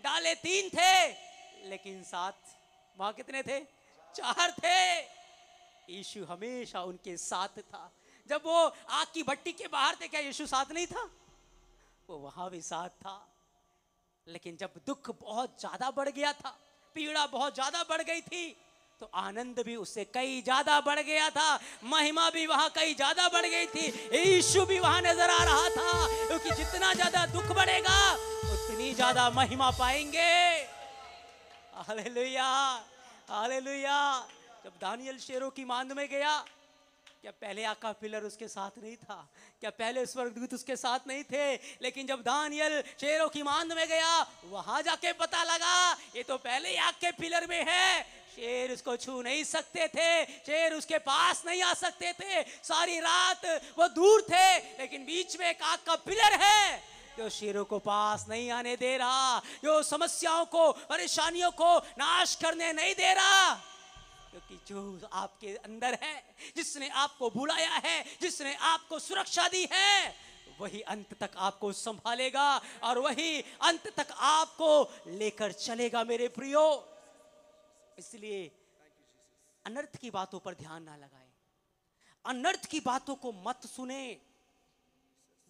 डाले 3 थे लेकिन साथ वहां कितने थे? 4 थे। यीशु हमेशा उनके साथ था। जब वो आग की भट्टी के बाहर थे क्या यीशु साथ नहीं था? वो वहां भी साथ था। लेकिन जब दुख बहुत ज्यादा बढ़ गया था, पीड़ा बहुत ज्यादा बढ़ गई थी, तो आनंद भी उससे कई ज्यादा बढ़ गया था, महिमा भी वहां कई ज्यादा बढ़ गई थी। यीशु भी वहां नजर आ रहा था, क्योंकि जितना ज्यादा दुख बढ़ेगा उतनी ज्यादा महिमा पाएंगे। हालेलुया। हालेलुया। जब दानियल शेरों की मांद में गया, क्या पहले आग का पिलर उसके साथ नहीं था? क्या पहले स्वर्गदूत उसके साथ नहीं थे? लेकिन जब दानियल शेरों की मांद में गया वहां जाके पता लगा ये तो पहले ही आग के पिलर में है। शेर उसको छू नहीं सकते थे, शेर उसके पास नहीं आ सकते थे। सारी रात वो दूर थे लेकिन बीच में एक आग का पिलर है जो शेरों को पास नहीं आने दे रहा, जो समस्याओं को परेशानियों को नाश करने नहीं दे रहा। क्योंकि जो आपके अंदर है, जिसने आपको बुलाया है, जिसने आपको सुरक्षा दी है, वही अंत तक आपको संभालेगा और वही अंत तक आपको लेकर चलेगा मेरे प्रियो। इसलिए अनर्थ की बातों पर ध्यान ना लगाएं, अनर्थ की बातों को मत सुने,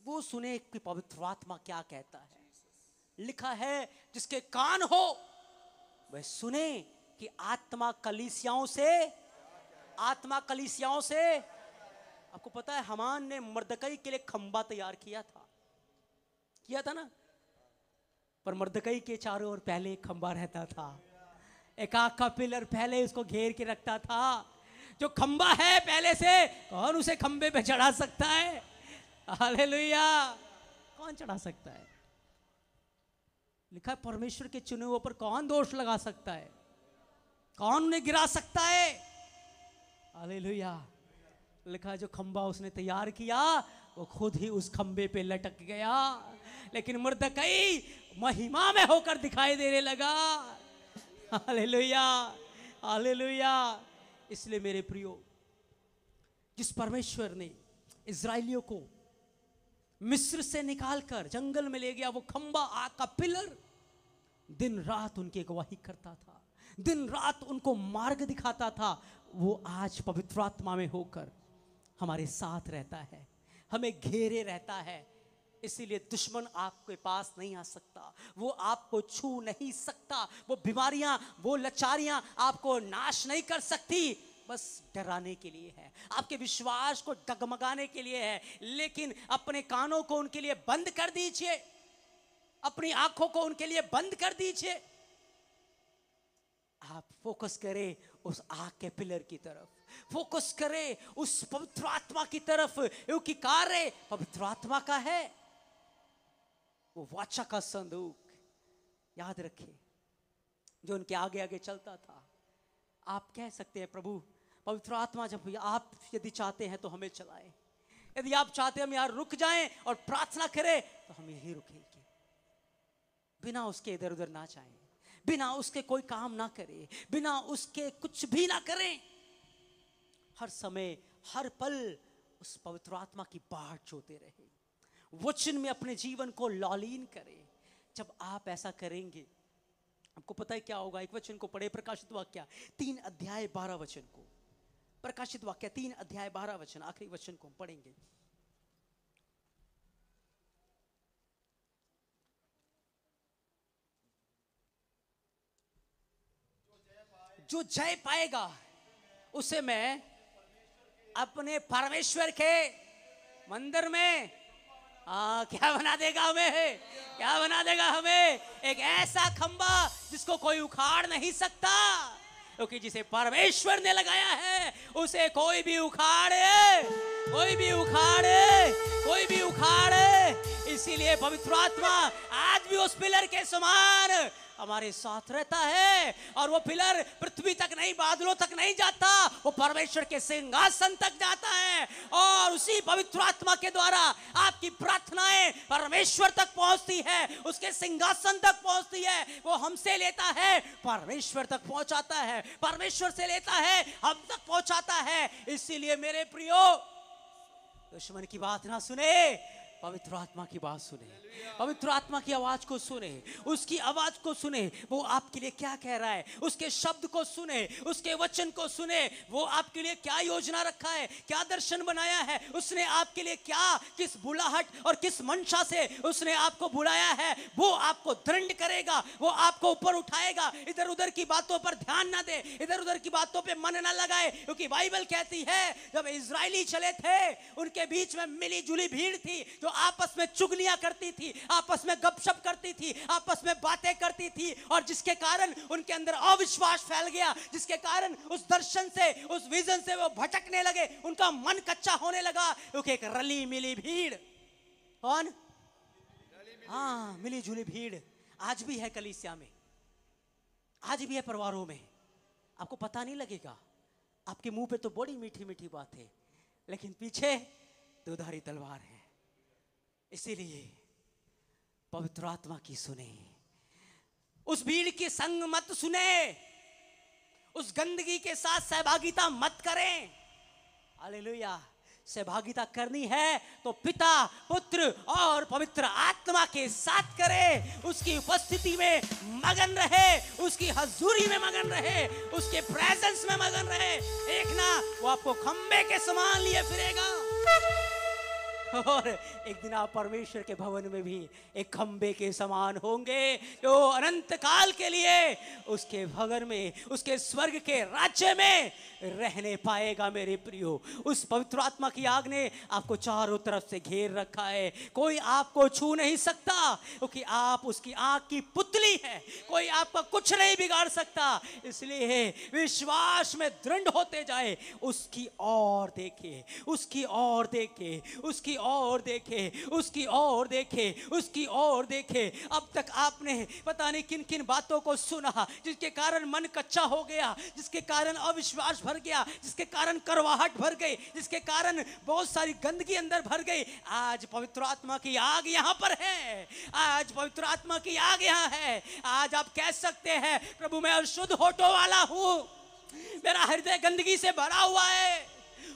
वो सुने कि पवित्र आत्मा क्या कहता है। लिखा है जिसके कान हो वह सुने कि आत्मा कलीसियाओं से। आपको पता है हामान ने मर्दकई के लिए खंबा तैयार किया था ना, पर मर्दकई के चारों ओर पहले एक खंबा रहता था, एक आग का पिलर पहले उसको घेर के रखता था। जो खंबा है पहले से, कौन उसे खंबे पे चढ़ा सकता है? हालेलुया। कौन चढ़ा सकता है? लिखा है परमेश्वर के चुने हुए पर कौन दोष लगा सकता है? कौन उन्हें गिरा सकता है? हालेलुया। लिखा है जो खंबा उसने तैयार किया वो खुद ही उस खंबे पे लटक गया, लेकिन मर्दकई महिमा में होकर दिखाई देने लगा। हालेलुया। हालेलुया। इसलिए मेरे प्रियो, जिस परमेश्वर ने इजराइलियों को मिस्र से निकालकर जंगल में ले गया, वो खंबा आग का पिलर दिन रात उनकी अगुवाई करता था, दिन रात उनको मार्ग दिखाता था, वो आज पवित्र आत्मा में होकर हमारे साथ रहता है, हमें घेरे रहता है। इसीलिए दुश्मन आपके पास नहीं आ सकता, वो आपको छू नहीं सकता, वो बीमारियां, वो लाचारियां आपको नाश नहीं कर सकती। बस डराने के लिए है, आपके विश्वास को डगमगाने के लिए है। लेकिन अपने कानों को उनके लिए बंद कर दीजिए, अपनी आंखों को उनके लिए बंद कर दीजिए। आप फोकस करें उस आग के पिलर की तरफ, फोकस करें उस पवित्र आत्मा की तरफ, क्योंकि कार्य पवित्र आत्मा का है। वो वाचा का संदूक याद रखें जो उनके आगे आगे चलता था। आप कह सकते हैं, प्रभु पवित्र आत्मा जब आप यदि चाहते हैं तो हमें चलाएं, यदि आप चाहते हैं हम यहाँ रुक जाएं और प्रार्थना करें तो हम यहीं रुकेंगे, बिना उसके इधर उधर ना जाएं, बिना उसके कोई काम ना करें, बिना उसके कुछ भी ना करें। हर समय हर पल उस पवित्र आत्मा की बाट जोते रहे, वचन में अपने जीवन को लौलीन करें। जब आप ऐसा करेंगे आपको पता है क्या होगा। एक वचन को पढ़े, प्रकाशित वाक्य 3 अध्याय 12 वचन को, प्रकाशित वाक्य 3 अध्याय 12 वचन, आखिरी वचन को हम पढ़ेंगे। जो जय पाएगा उसे मैं अपने परमेश्वर के मंदिर में क्या बना देगा हमें, क्या बना देगा हमें? एक ऐसा खंबा जिसको कोई उखाड़ नहीं सकता, क्योंकि जिसे परमेश्वर ने लगाया है उसे कोई भी उखाड़े, कोई भी उखाड़े, कोई भी उखाड़े। इसीलिए पवित्र आत्मा आज भी उस पिलर के समान हमारे साथ रहता है, और वो पिलर पृथ्वी तक नहीं, बादलों तक नहीं जाता, वो परमेश्वर के सिंहासन तक जाता है। और उसी पवित्र आत्मा के द्वारा आपकी प्रार्थनाएं परमेश्वर तक पहुंचती है, उसके सिंहासन तक पहुंचती है। वो हमसे लेता है, परमेश्वर तक पहुंचाता है, परमेश्वर से लेता है, हम तक पहुंचाता है। इसीलिए मेरे प्रियो, दुश्मन की बात ना सुने, पवित्र आत्मा की बात सुने, पवित्र आत्मा की आवाज को सुने, उसकी आवाज को सुने। वो आपके लिए क्या कह रहा है, उसके शब्द को सुने, उसके वचन को सुने। वो आपके लिए क्या योजना रखा है, क्या दर्शन बनाया है, उसने आपके लिए क्या, किस बुलाहट और किस मंशा से उसने आपको बुलाया है, वो आपको दृढ़ करेगा, वो आपको ऊपर उठाएगा। इधर उधर की बातों पर ध्यान ना दे, इधर उधर की बातों पे मन ना लगाए, क्योंकि बाइबल कहती है जब इजरायली चले थे उनके बीच में मिली जुली भीड़ थी जो आपस में चुगलियां करती थी, आपस में गपशप करती थी, आपस में बातें करती थी, और जिसके कारण उनके अंदर अविश्वास फैल गया, जिसके कारण उस दर्शन से, उस विजन से वो भटकने लगे, उनका मन कच्चा होने लगा। क्योंकि एक रली मिली भीड़, कौन? हाँ, मिली जुली भीड़ आज भी है कलीसिया में, आज भी है परिवारों में। आपको पता नहीं लगेगा, आपके मुंह पे तो बड़ी मीठी मीठी बात है, लेकिन पीछे दुधारी तलवार है। इसीलिए पवित्र आत्मा की सुने, उस भीड़ के संग मत सुने, उस गंदगी के साथ सहभागिता मत करें। हालेलुया। सहभागिता करनी है तो पिता, पुत्र और पवित्र आत्मा के साथ करे, उसकी उपस्थिति में मगन रहे, उसकी हजूरी में मगन रहे, उसके प्रेजेंस में मगन रहे। एक ना वो आपको खंबे के समान लिए फिरेगा, और एक दिन आप परमेश्वर के भवन में भी एक खंबे के समान होंगे, जो अनंत काल के लिए उसके भवन में, उसके स्वर्ग के राज्य में रहने पाएगा। मेरे प्रियो, उस पवित्र आत्मा की आग ने आपको चारों तरफ से घेर रखा है, कोई आपको छू नहीं सकता, क्योंकि आप उसकी आग की पुतली है, कोई आपका कुछ नहीं बिगाड़ सकता। इसलिए विश्वास में दृढ़ होते जाए, उसकी ओर देखे, उसकी ओर देखे, उसकी और देखे, उसकी और देखे, उसकी और देखे। अब तक आपने पता नहीं किन किन बातों को सुना, जिसके कारण मन कच्चा हो गया, जिसके कारण अविश्वास भर गया, जिसके कारण करवाहट भर गई, जिसके कारण बहुत सारी गंदगी अंदर भर गई। आज पवित्र आत्मा की आग यहां पर है, आज पवित्र आत्मा की आग यहां है। आज आप कह सकते हैं, प्रभु मैं अशुद्ध होठों वाला हूं, मेरा हृदय गंदगी से भरा हुआ है।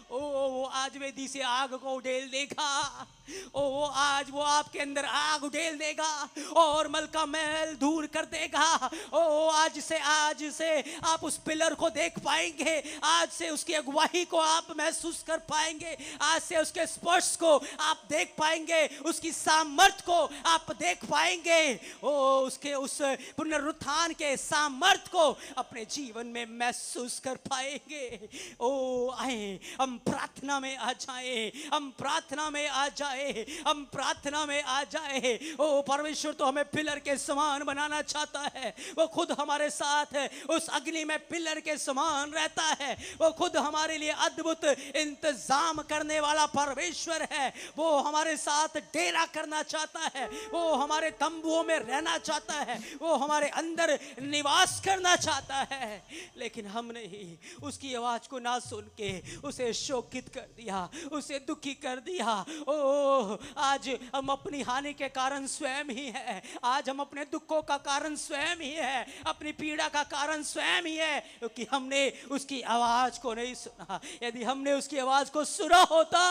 ओ आज वेदी से आग को उड़ेल देखा, ओ आज वो आपके अंदर आग उड़ेल देगा और मल का मैल दूर कर देगा। ओ आज से आप उस पिलर को देख पाएंगे, आज से उसकी अगुवाई को आप महसूस कर पाएंगे, आज से उसके स्पर्श को आप देख पाएंगे, उसकी सामर्थ को आप देख पाएंगे। ओ उसके उस पुनरुत्थान के सामर्थ को अपने जीवन में महसूस कर पाएंगे। ओ आए हम प्रार्थना में आ जाए, हम प्रार्थना में आ जाए, हम प्रार्थना में आ जाए। ओ परमेश्वर तो हमें पिलर के समान बनाना चाहता है, वो खुद हमारे साथ है, उस अग्नि में पिलर के समान रहता है, वो खुद हमारे लिए अद्भुत इंतजाम करने वाला परमेश्वर है। वो हमारे साथ डेरा करना चाहता है, वो हमारे तंबुओं में रहना चाहता है, वो हमारे अंदर निवास करना चाहता है। लेकिन हमने ही उसकी आवाज को ना सुन के उसे शोकित कर दिया, उसे दुखी कर दिया। ओ आज हम अपनी हानि के कारण स्वयं ही है, आज हम अपने दुखों का कारण स्वयं ही है, अपनी पीड़ा का कारण स्वयं ही है, क्योंकि हमने उसकी आवाज को नहीं सुना। यदि हमने उसकी आवाज को सुना होता,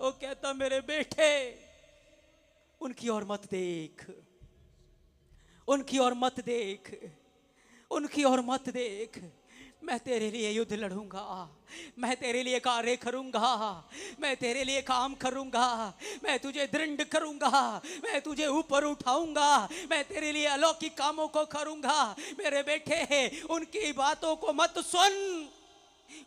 वो कहता मेरे बेटे उनकी ओर मत देख, उनकी ओर मत देख, उनकी ओर मत देख, मैं तेरे लिए युद्ध लड़ूंगा, मैं तेरे लिए कार्य करूंगा, मैं तेरे लिए काम करूंगा, मैं तुझे दृढ़ करूंगा, मैं तुझे ऊपर उठाऊंगा, मैं तेरे लिए अलौकिक कामों को करूंगा। मेरे बेटे उनकी बातों को मत सुन,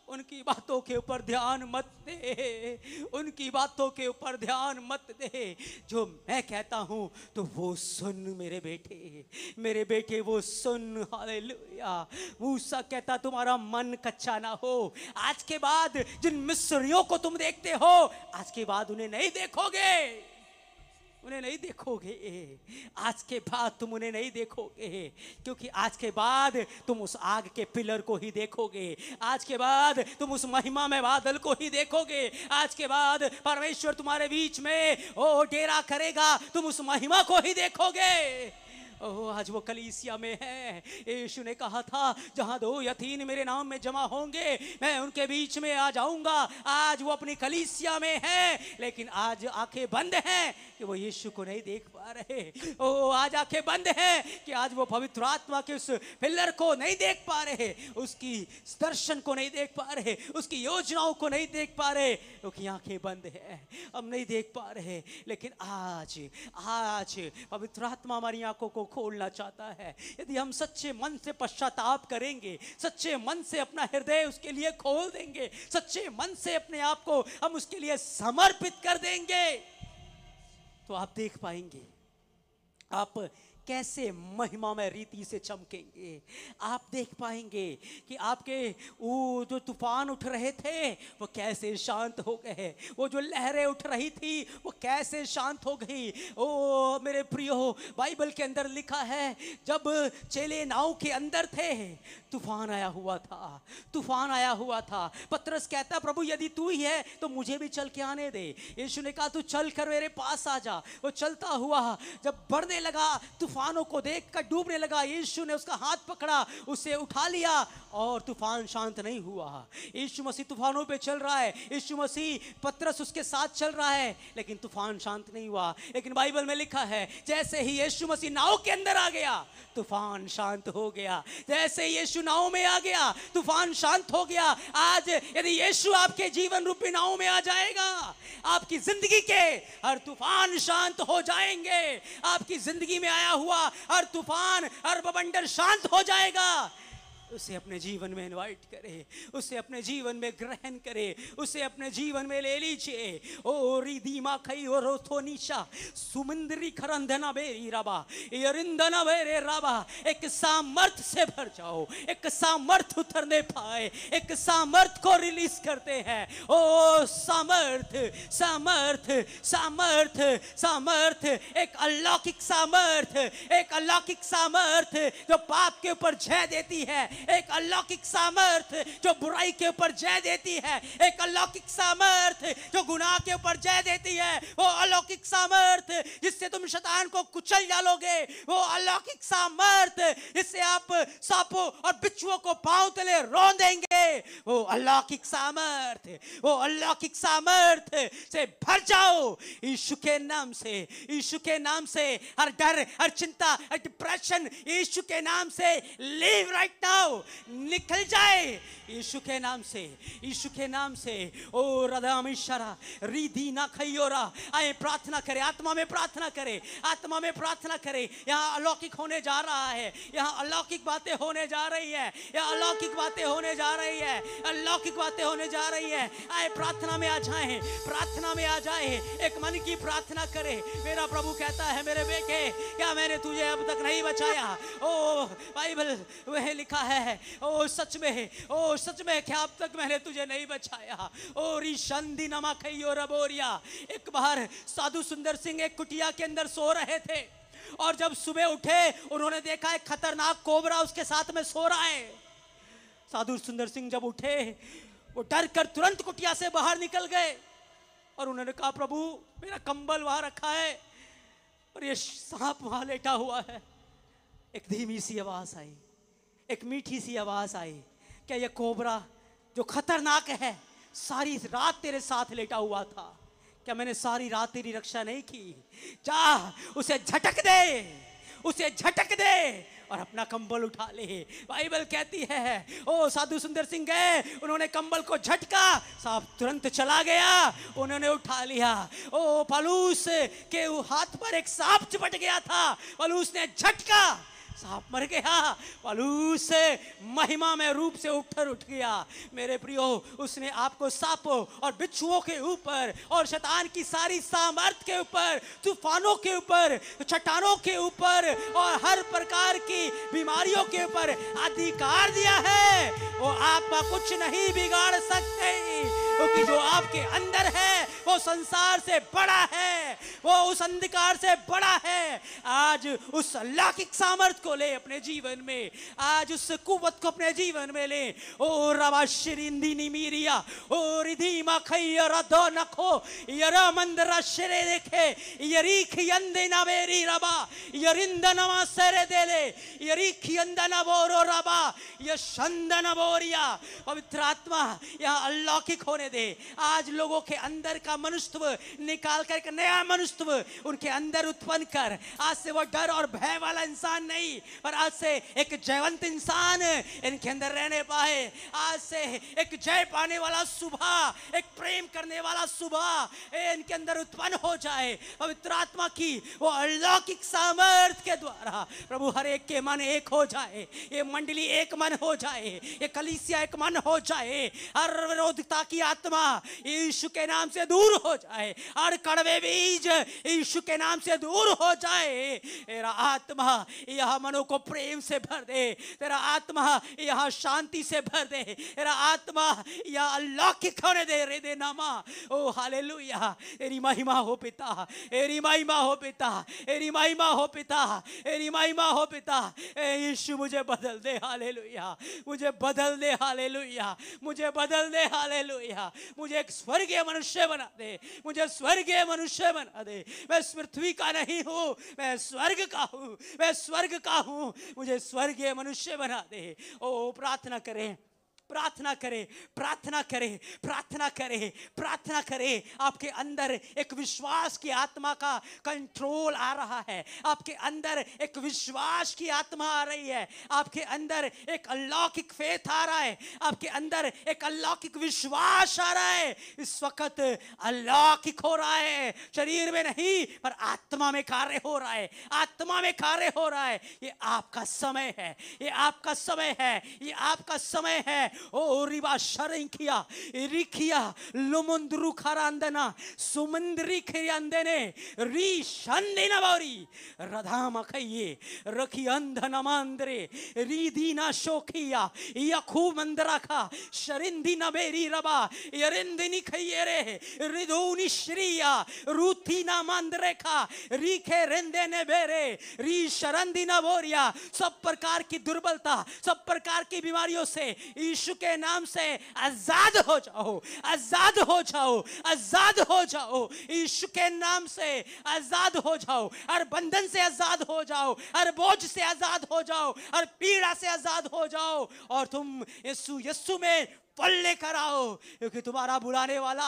उनकी बातों के ऊपर ध्यान मत दे, उनकी बातों के ऊपर ध्यान मत दे। जो मैं कहता हूं तो वो सुन मेरे बेटे, मेरे बेटे वो सुन। हालेलुया। मूसा कहता तुम्हारा मन कच्चा ना हो, आज के बाद जिन मिस्रियों को तुम देखते हो, आज के बाद उन्हें नहीं देखोगे, उन्हें नहीं देखोगे, आज के बाद तुम उन्हें नहीं देखोगे, क्योंकि आज के बाद तुम उस आग के पिलर को ही देखोगे, आज के बाद तुम उस महिमा में बादल को ही देखोगे, आज के बाद परमेश्वर तुम्हारे बीच में ओ डेरा करेगा, तुम उस महिमा को ही देखोगे। ओह आज वो कलीसिया में है। यीशु ने कहा था जहां 2 या 3 मेरे नाम में जमा होंगे मैं उनके बीच में आ जाऊंगा। आज वो अपनी कलीसिया में है, लेकिन आज आंखें बंद हैं कि वो यीशु को नहीं देख पा रहे। ओह आज आंखें बंद हैं कि आज वो पवित्र आत्मा के उस पिलर को नहीं देख पा रहे, उसकी दर्शन को नहीं देख पा रहे, उसकी योजनाओं को नहीं देख पा रहे, क्योंकि आंखें बंद है, हम नहीं देख पा रहे। लेकिन आज आज पवित्र आत्मा हमारी आंखों को खोलना चाहता है। यदि हम सच्चे मन से पश्चाताप करेंगे, सच्चे मन से अपना हृदय उसके लिए खोल देंगे, सच्चे मन से अपने आप को हम उसके लिए समर्पित कर देंगे, तो आप देख पाएंगे आप कैसे महिमामय रीति से चमकेंगे। आप देख पाएंगे कि आपके वो जो तूफान उठ रहे थे वो कैसे शांत हो गए, वो जो लहरें उठ रही थी वो कैसे शांत हो गई। ओ मेरे प्रियो, बाइबल के अंदर लिखा है जब चेले नाव के अंदर थे तूफान आया हुआ था, तूफान आया हुआ था। पतरस कहता प्रभु यदि तू ही है तो मुझे भी चल के आने दे। यीशु ने कहा तू चल कर मेरे पास आ जा। वो चलता हुआ जब बढ़ने लगा, तूफानों को देखकर डूबने लगा, यीशु ने उसका हाथ पकड़ा, उसे उठा लिया और तूफान शांत नहीं हुआ। यीशु मसीह तूफानों पे चल रहा है, यीशु मसीह पतरस उसके साथ चल रहा है, लेकिन तूफान शांत नहीं हुआ। लेकिन बाइबल में लिखा है जैसे ही यीशु मसीह नाव के अंदर आ गया तूफान शांत हो गया, जैसे यीशु नाव में आ गया तूफान शांत हो गया। आज यदि यीशु आपके जीवन रूपी नाव में आ जाएगा, आपकी जिंदगी के हर तूफान शांत हो जाएंगे। आपकी जिंदगी में आया हुआ हर तूफान, हर बवंडर शांत हो जाएगा। उसे अपने जीवन में इनवाइट करे, उसे अपने जीवन में ग्रहण करे, उसे अपने जीवन में ले लीजिए। ओ रिदीमा खई और रोथोनिशा सुमंदरी खरंदना बेरी रबा यरिंदना बेरे रबा। एक सामर्थ से भर जाओ, एक सामर्थ उतरने पाए, एक सामर्थ को रिलीज करते हैं। ओ सामर्थ सामर्थ सामर्थ सामर्थ, एक अलौकिक सामर्थ, एक अलौकिक सामर्थ जो पाप के ऊपर जय देती है, एक अलौकिक सामर्थ जो बुराई के ऊपर जय देती है, एक अलौकिक सामर्थ जो गुनाह के ऊपर जय देती है, वो अलौकिक सामर्थ जिससे तुम शैतान को कुचल डालोगे, वो अलौकिक सामर्थ जिससे आप सांपों और बिच्छुओं को पांव तले रौंद देंगे, वो अलौकिक सामर्थ, वो अलौकिक सामर्थ से भर जाओ यीशु के नाम से। यीशु के नाम से हर डर, हर चिंता, हर डिप्रेशन यीशु के नाम से लीव राइट नाउ, निकल जाए यीशु के नाम से, यीशु के नाम से। ओ रदामिशरा रीदीना खयोरा, आए प्रार्थना करें, आत्मा में प्रार्थना करें, आत्मा में प्रार्थना करें। यहाँ अलौकिक होने जा रहा है, यहाँ अलौकिक बातें होने जा रही है, यहाँ अलौकिक बातें होने जा रही है, अलौकिक बातें होने जा रही है। आए प्रार्थना में आ जाएं, प्रार्थना में आ जाए, एक मन की प्रार्थना करें। मेरा प्रभु कहता है, मेरे बेटे क्या मैंने तुझे अब तक नहीं बचाया? ओ बाइबल वह लिखा है, ओ सच में, ओ सच में क्या अब तक मैंने तुझे नहीं बचाया? ओ रिशंदी नमा खइयो रबोरिया। एक बार साधु सुंदर सिंह एक कुटिया के अंदर सो रहे थे और जब सुबह उठे उन्होंने देखा एक खतरनाक कोबरा उसके साथ में सो रहा है। साधु सुंदर सिंह जब उठे वो डर कर तुरंत कुटिया से बाहर निकल गए और उन्होंने कहा, प्रभु मेरा कंबल वहां रखा है और ये सांप वहां लेटा हुआ है। एक धीमी सी आवाज आई, एक मीठी सी आवाज आई, क्या ये कोबरा जो खतरनाक है सारी रात तेरे साथ लेटा हुआ था? क्या मैंने सारी रात तेरी रक्षा नहीं की? जा उसे झटक दे, उसे झटक दे और अपना कंबल उठा ले। बाइबल कहती है ओ साधु सुंदर सिंह गए, उन्होंने कंबल को झटका, सांप तुरंत चला गया, उन्होंने उठा लिया। ओ पौलुस के हाथ पर एक सांप चिपट गया था, पौलुस ने झटका, सांप मर गया, पौलुस महिमा में रूप से उठ गया। मेरे प्रियो, उसने आपको सांपों और बिच्छुओं के ऊपर और शैतान की सारी सामर्थ के ऊपर, तूफानों के ऊपर, चट्टानों के ऊपर और हर प्रकार की बीमारियों के ऊपर अधिकार दिया है। वो आपका कुछ नहीं बिगाड़ सकते, क्योंकि जो आपके अंदर है वो संसार से बड़ा है, वो उस अंधकार से बड़ा है। आज उस अलौकिक सामर्थ को ले अपने जीवन में, आज उस कुव्वत को अपने जीवन में ले। ओ रवाशिरिंदी मीरिया, ओ रिधीमा खैरा दो नखो यरा मंदरा शरे देखे यरीख यंदे नवेरी रबा यरिंदनमा सरे देले यरीख यंदना बोरो रबा यशंदना बोरिया। पवित्र आत्मा यहाँ अलौकिक होने दे। आज लोगों के अंदर का मनुष्यत्व निकाल कर एक नया मनुष्यत्व उनके अंदर उत्पन्न कर। आज से वो डर और भय वाला इंसान नहीं, पर आज से एक जयवंत इंसान इनके अंदर रहने पाए। आज से एक जय पाने वाला सुबह, एक प्रेम करने वाला सुबह इनके अंदर उत्पन्न हो जाए। पवित्र आत्मा की वो अलौकिक सामर्थ के द्वारा प्रभु हर एक के मन एक हो जाए, ये मंडली एक मन हो जाए, ये कलीसिया एक मन हो जाए। हर विरोधता की आत्मा यीशु के नाम से दूर हो जाए, हर कड़वे बीज यीशु के नाम से दूर हो जाए। तेरा आत्मा यह मनों को प्रेम से भर दे, तेरा आत्मा यह शांति से भर दे, तेरा आत्मा यह अलौकिक होने दे रे दे नामा। ओ हालेलुया, तेरी महिमा हो पिता, तेरी महिमा हो पिता, तेरी महिमा हो पिता, तेरी महिमा हो पिता। यीशु मुझे बदल दे, हालेलुया, मुझे बदल दे, हालेलुया, मुझे बदल दे, हालेलुया। मुझे एक स्वर्गीय मनुष्य बना दे, मुझे स्वर्गीय मनुष्य बना दे। मैं इस पृथ्वी का नहीं हूं, मैं स्वर्ग का हूं, मैं स्वर्ग का हूं, मुझे स्वर्गीय मनुष्य बना दे। ओ प्रार्थना करें, प्रार्थना करें, प्रार्थना करें, प्रार्थना करें, प्रार्थना करें। आपके अंदर एक विश्वास की आत्मा का कंट्रोल आ रहा है, आपके अंदर एक विश्वास की आत्मा आ रही है, आपके अंदर एक अलौकिक फेथ आ रहा है, आपके अंदर एक अलौकिक विश्वास आ रहा है। इस वक्त अलौकिक हो रहा है, शरीर में नहीं पर आत्मा में कार्य हो रहा है, आत्मा में कार्य हो रहा है। ये आपका समय है, ये आपका समय है, ये आपका समय है। ओ रिबा शरिंकिया रिखिया लुमुंद्रु खरांदना सुमंद्री खियांदने री शंदिना बोरी रधाम खइये रखी अंधना मांद्रे रीदीना शोखिया यखू मंदरा खा शरिंदी नबेरी रबा यरिंदिनी खइये रिदोनी श्रिया रूथीना मांद्रे खा रीखे रेंदे ने बेरे री शरंदी न बोरिया। सब प्रकार की दुर्बलता, सब प्रकार की बीमारियों से यीशु के नाम से आजाद हो जाओ, आजाद हो जाओ, आजाद हो जाओ। यीशु के नाम से आजाद हो जाओ, हर बंधन से आजाद हो जाओ, हर बोझ से आजाद हो जाओ, हर पीड़ा से आजाद हो जाओ और तुम यीशु में फल लेकर आओ। क्योंकि तुम्हारा बुलाने वाला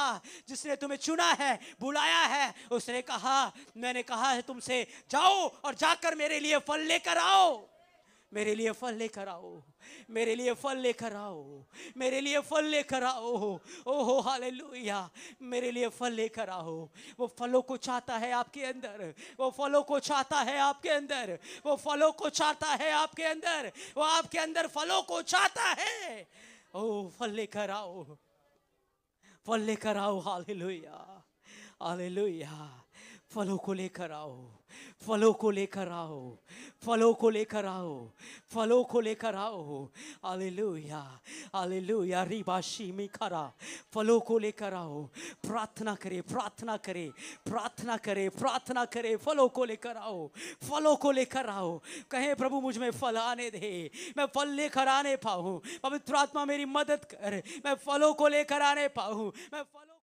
जिसने तुम्हें चुना है, बुलाया है, उसने कहा, मैंने कहा है तुमसे जाओ और जाकर मेरे लिए फल लेकर आओ, मेरे लिए फल लेकर आओ, मेरे लिए फल लेकर आओ, मेरे लिए फल लेकर आओ। ओहो हालेलुया, मेरे लिए फल लेकर आओ। वो फलों को चाहता है आपके अंदर, वो फलों को चाहता है आपके अंदर, वो फलों को चाहता है आपके अंदर, वो आपके अंदर फलों को चाहता है। ओ फल लेकर आओ, फल लेकर आओ। Hallelujah, hallelujah. फलों को लेकर आओ, फलों को लेकर आओ, फलों को लेकर आओ, फलों को लेकर आओ। Hallelujah, hallelujah. रिबाशी मिखरा, फलों को लेकर आओ। प्रार्थना करे, प्रार्थना करे, प्रार्थना करे, प्रार्थना करे। फलों को लेकर आओ, फलों को लेकर आओ। कहें प्रभु मुझ में फल आने दे, मैं फल लेकर आने पाऊं। पवित्र आत्मा मेरी मदद कर, मैं फलों को लेकर आने पाऊं, मैं फलों